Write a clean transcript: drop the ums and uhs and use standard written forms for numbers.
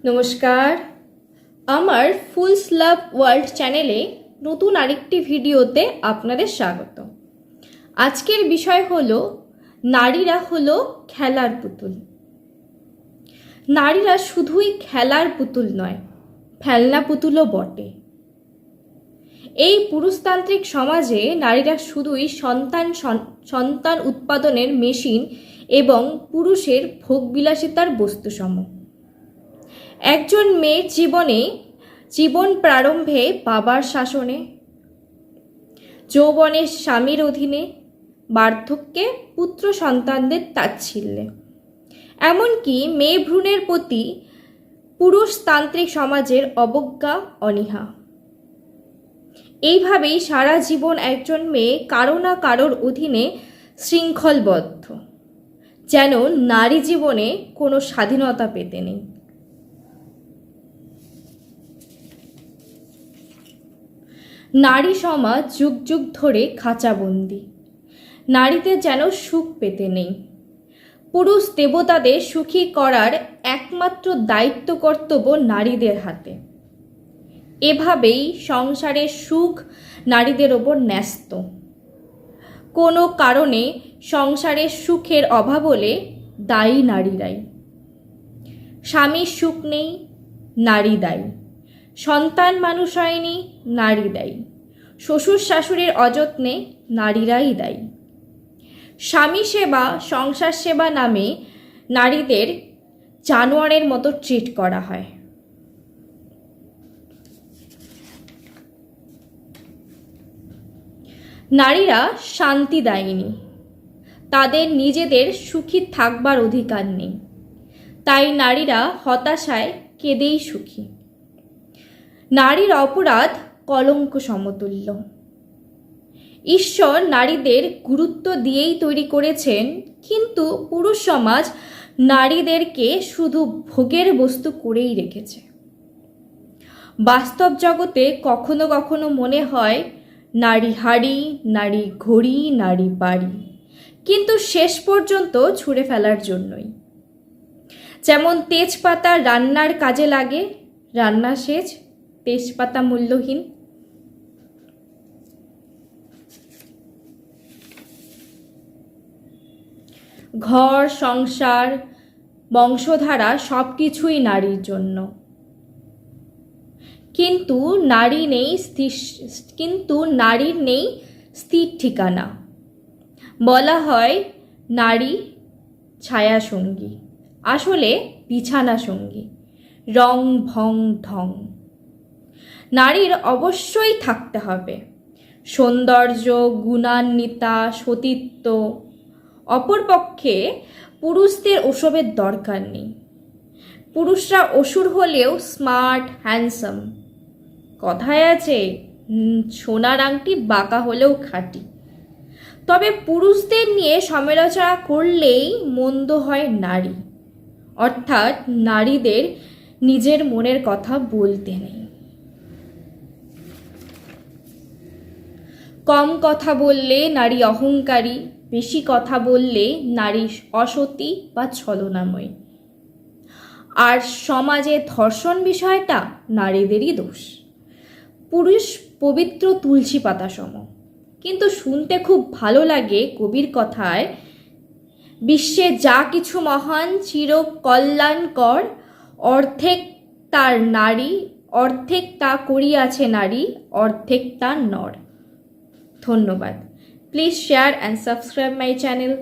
নমস্কার, আমার ফুলস লাভ ওয়ার্ল্ড চ্যানেলে নতুন আরেকটি ভিডিওতে আপনাদের স্বাগত। আজকের বিষয় হলো নারীরা হলো খেলার পুতুল। নারীরা শুধুই খেলার পুতুল নয়, ফেলনা পুতুলও বটে। এই পুরুষতান্ত্রিক সমাজে নারীরা শুধুই সন্তান উৎপাদনের মেশিন এবং পুরুষের ভোগবিলাসিতার বস্তুসম। একজন মেয়ের জীবন প্রারম্ভে বাবার শাসনে, যৌবনে স্বামীর অধীনে, বার্ধক্যে পুত্র সন্তানদের তাচ্ছিল্যে, এমনকি মেয়ে ভ্রূণের প্রতি পুরুষতান্ত্রিক সমাজের অবজ্ঞা অনীহা। এইভাবেই সারা জীবন একজন মেয়ে কারো না কারোর অধীনে শৃঙ্খলবদ্ধ, যেন নারী জীবনে কোনো স্বাধীনতা পেতে নেই। নারী সমাজ যুগ যুগ ধরে খাঁচাবন্দি, নারীদের যেন সুখ পেতে নেই। পুরুষ দেবতাদের সুখী করার একমাত্র দায়িত্ব কর্তব্য নারীদের হাতে। এভাবেই সংসারের সুখ নারীদের ওপর ন্যস্ত। কোনো কারণে সংসারের সুখের অভাব হলে দায়ী নারীরাই। স্বামীর সুখ নেই, নারী দায়ী। সন্তান মানুষ হয়নি, নারী দায়ী। শ্বশুর শাশুড়ির অযত্নে নারীরাই দায়ী। স্বামী সেবা, সংসার সেবা নামে নারীদের জানোয়ারের মতো ট্রিট করা হয়। নারীরা শান্তি দায়িনী, তাদের নিজেদের সুখী থাকবার অধিকার নেই, তাই নারীরা হতাশায় কেঁদেই সুখী। নারীর অপরাধ কলঙ্ক সমতুল্য। ঈশ্বর নারীদের গুরুত্ব দিয়েই তৈরি করেছেন, কিন্তু পুরুষ সমাজ নারীদেরকে শুধু ভোগের বস্তু করেই রেখেছে। বাস্তব জগতে কখনো কখনো মনে হয় নারী হাড়ি, নারী ঘড়ি, নারী বাড়ি, কিন্তু শেষ পর্যন্ত ছুঁড়ে ফেলার জন্যই। যেমন তেজপাতা রান্নার কাজে লাগে, রান্না শেষ, তেজপাতা মূল্যহীন। ঘর সংসার বংশধারা সব কিছুই নারীর জন্য, কিন্তু নারীর নেই স্থির ঠিকানা। বলা হয় নারী ছায়া সঙ্গী, আসলে বিছানা সঙ্গী, রং ভং ঢং। নারীর অবশ্যই থাকতে হবে সৌন্দর্য, গুণান্বিতা, সতীত্ব। অপরপক্ষে পুরুষদের ওসবের দরকার নেই। পুরুষরা অসুর হলেও স্মার্ট, হ্যান্ডসাম। কথায় আছে, সোনার আংটি বাঁকা হলেও খাঁটি। তবে পুরুষদের নিয়ে সমালোচনা করলেই মন্দ হয় নারী, অর্থাৎ নারীদের নিজের মনের কথা বলতে নেই। কম কথা বললে নারী অহংকারী, বেশি কথা বললে নারী অসতী বা ছলনাময়ী। আর সমাজে ধর্ষণ বিষয়টা নারীদেরই দোষ। পুরুষ পবিত্র তুলসী পাতা সম, কিন্তু শুনতে খুব ভালো লাগে কবির কথায়, বিশ্বে যা কিছু মহান চির কল্যাণকর, অর্ধেক তার নারী, অর্ধেক তা করিয়াছে নারী, অর্ধেক তার নর। ধন্যবাদ। Please share and subscribe my channel.